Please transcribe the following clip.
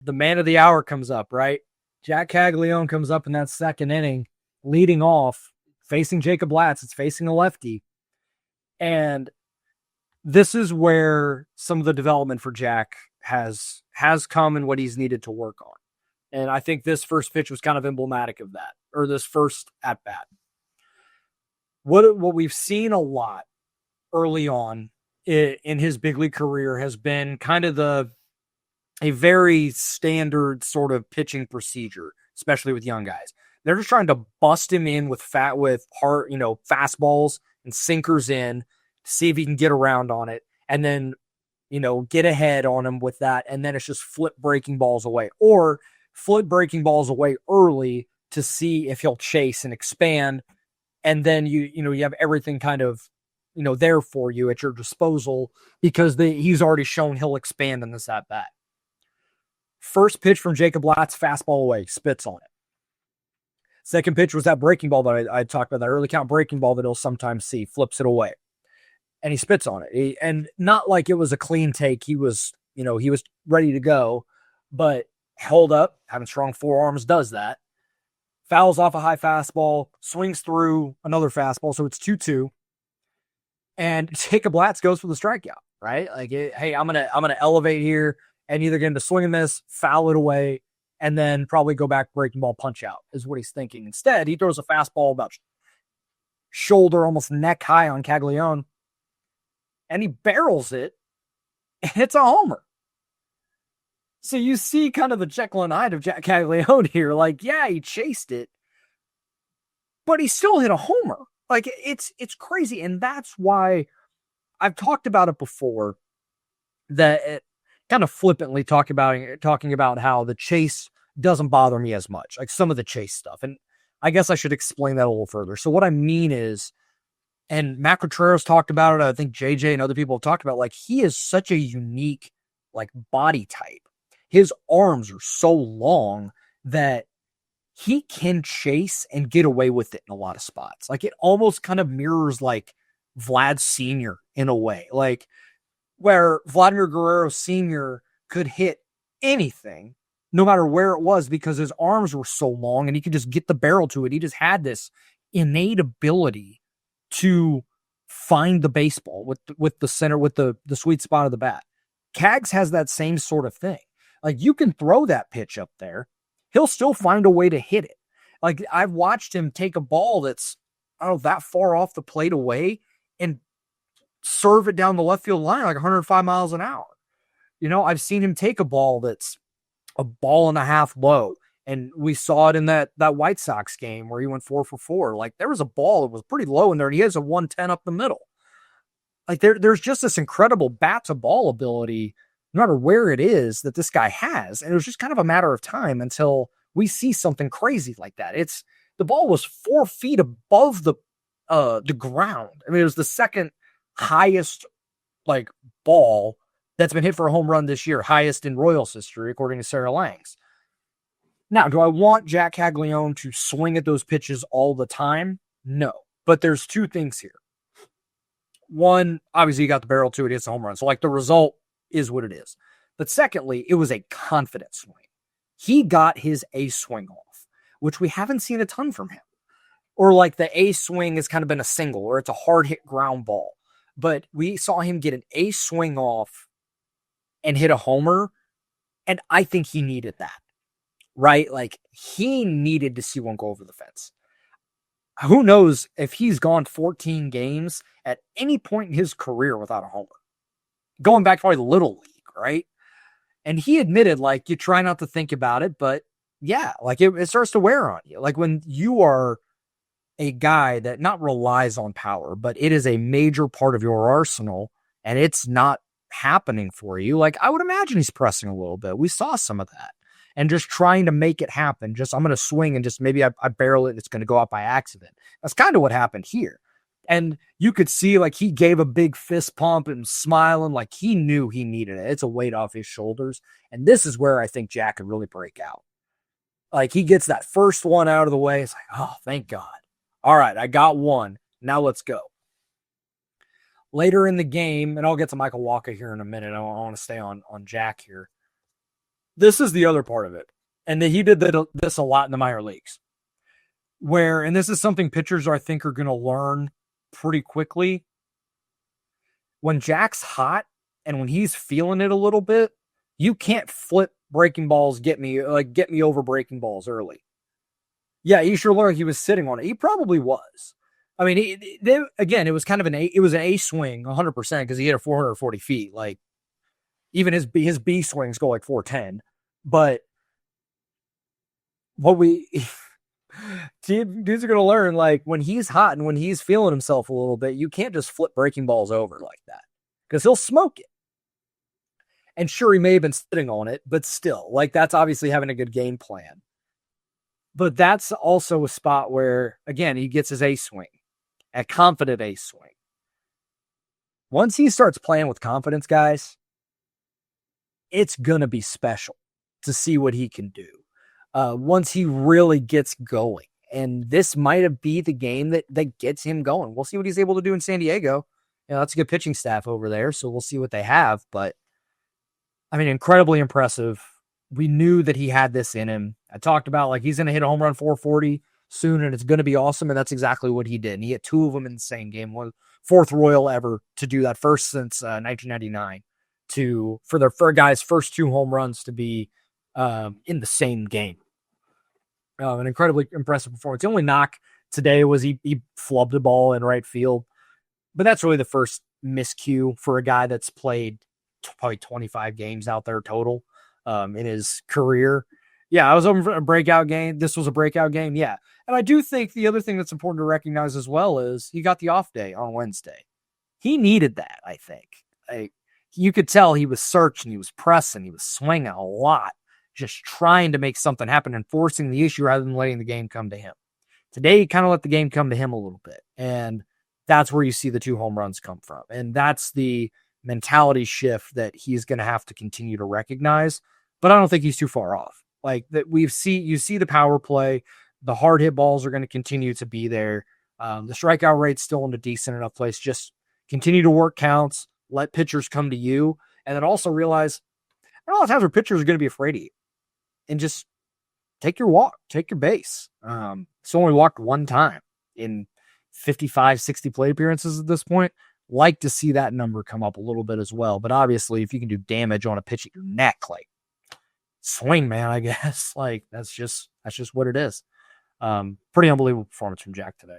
the man of the hour comes up, right? Jac Caglianone comes up in that second inning, leading off, facing Jacob Latz. It's facing a lefty. And this is where some of the development for Jack has come and what he's needed to work on. And I think this first pitch was kind of emblematic of that, or this first at bat. What we've seen a lot early on in his big league career has been kind of a very standard sort of pitching procedure, especially with young guys. They're just trying to bust him in with hard, fastballs and sinkers in, to see if he can get around on it, and then, get ahead on him with that. And then it's just flip breaking balls away, or flip breaking balls away early to see if he'll chase and expand. And then you have everything kind of, there for you at your disposal, because he's already shown he'll expand in this at bat. First pitch from Jacob Latz, fastball away, spits on it. Second pitch was that breaking ball that I talked about, that early count breaking ball that he'll sometimes see, flips it away. And he spits on it. And not like it was a clean take. He was ready to go, but held up, having strong forearms, does that. Fouls off a high fastball, swings through another fastball, so it's 2-2. And Jacob Latz goes for the strikeout, right? Like, hey, I'm gonna elevate here and either get into swing and miss, foul it away, and then probably go back breaking ball punch out is what he's thinking. Instead, he throws a fastball about shoulder, almost neck high on Caglianone, and he barrels it, and it's a homer. So you see kind of the Jekyll and Hyde of Jac Caglianone here. Like, yeah, he chased it, but he still hit a homer. Like, it's crazy. And that's why I've talked about it before, that it kind of flippantly talking about how the chase doesn't bother me as much, like some of the chase stuff. And I guess I should explain that a little further. So what I mean is, and Matt Contreras talked about it, I think JJ and other people have talked about, like, he is such a unique, like, body type. His arms are so long that he can chase and get away with it in a lot of spots. Like, it almost kind of mirrors like Vlad Sr. in a way, like where Vladimir Guerrero Sr. could hit anything, no matter where it was, because his arms were so long and he could just get the barrel to it. He just had this innate ability to find the baseball with the center, with the sweet spot of the bat. Cags has that same sort of thing. Like, you can throw that pitch up there, he'll still find a way to hit it. Like, I've watched him take a ball that's, I don't know, that far off the plate away and serve it down the left field line like 105 miles an hour. I've seen him take a ball that's a ball and a half low, and we saw it in that White Sox game where he went 4 for 4. Like, there was a ball that was pretty low in there, and he has a 110 up the middle. Like, there's just this incredible bat to ball ability, no matter where it is, that this guy has. And it was just kind of a matter of time until we see something crazy like that. The ball was 4 feet above the ground. I mean, it was the second highest, like, ball that's been hit for a home run this year, highest in Royals history, according to Sarah Langs. Now, do I want Jac Caglianone to swing at those pitches all the time? No. But there's two things here. One, obviously, you got the barrel to it, it's a home run. So, like, the result is what it is. But secondly, it was a confident swing. He got his ace swing off, which we haven't seen a ton from him. Or like the ace swing has kind of been a single, or it's a hard hit ground ball. But we saw him get an ace swing off and hit a homer, and I think he needed that, right? Like, he needed to see one go over the fence. Who knows if he's gone 14 games at any point in his career without a homer. Going back to probably the Little League, right? And he admitted, like, you try not to think about it, but yeah, like, it starts to wear on you. Like, when you are a guy that not relies on power, but it is a major part of your arsenal, and it's not happening for you, like, I would imagine he's pressing a little bit. We saw some of that. And just trying to make it happen. Just, I'm going to swing and just maybe I barrel it and it's going to go out by accident. That's kind of what happened here. And you could see, like, he gave a big fist pump and smiling, like he knew he needed it. It's a weight off his shoulders. And this is where I think Jack could really break out. Like, he gets that first one out of the way. It's like, oh, thank God. All right, I got one. Now let's go. Later in the game, and I'll get to Michael Wacha here in a minute. I want to stay on Jack here. this is the other part of it. And he did this a lot in the minor leagues. And this is something pitchers I think are going to learn pretty quickly. When Jac's hot and when he's feeling it a little bit, you can't flip breaking balls, get me over breaking balls early. Yeah, he sure looked like he was sitting on it. He probably was. I mean, it was kind of an A swing, 100%, because he hit a 440 feet. Like, even his B swings go like 410. But dudes are going to learn, like, when he's hot and when he's feeling himself a little bit, you can't just flip breaking balls over like that because he'll smoke it. And sure, he may have been sitting on it, but still, like, that's obviously having a good game plan. But that's also a spot where, again, he gets his A swing, a confident A swing. Once he starts playing with confidence, guys, it's going to be special to see what he can do. Once he really gets going. And this might be the game that gets him going. We'll see what he's able to do in San Diego. That's a good pitching staff over there, so we'll see what they have. But, I mean, incredibly impressive. We knew that he had this in him. I talked about, like, he's going to hit a home run 440 soon, and it's going to be awesome, and that's exactly what he did. And he hit 2 of them in the same game. Fourth Royal ever to do that, first since 1999 for a guy's first 2 home runs to be in the same game. An incredibly impressive performance. The only knock today was he flubbed a ball in right field, but that's really the first miscue for a guy that's played probably 25 games out there total in his career. Yeah, I was hoping for a breakout game. This was a breakout game. Yeah. And I do think the other thing that's important to recognize as well is he got the off day on Wednesday. He needed that, I think. You could tell he was searching, he was pressing, he was swinging a lot, just trying to make something happen and forcing the issue rather than letting the game come to him. Today, he kind of let the game come to him a little bit. And that's where you see the 2 home runs come from. And that's the mentality shift that he's going to have to continue to recognize. But I don't think he's too far off. Like, that you see the power play, the hard hit balls are going to continue to be there. The strikeout rate's still in a decent enough place. Just continue to work counts, let pitchers come to you, and then also realize there are a lot of times where pitchers are going to be afraid of you. And just take your walk, take your base. So only walked 1 time in 55, 60 plate appearances at this point. Like to see that number come up a little bit as well. But obviously, if you can do damage on a pitch at your neck, like, swing, man, I guess. Like, that's just what it is. Pretty unbelievable performance from Jac today.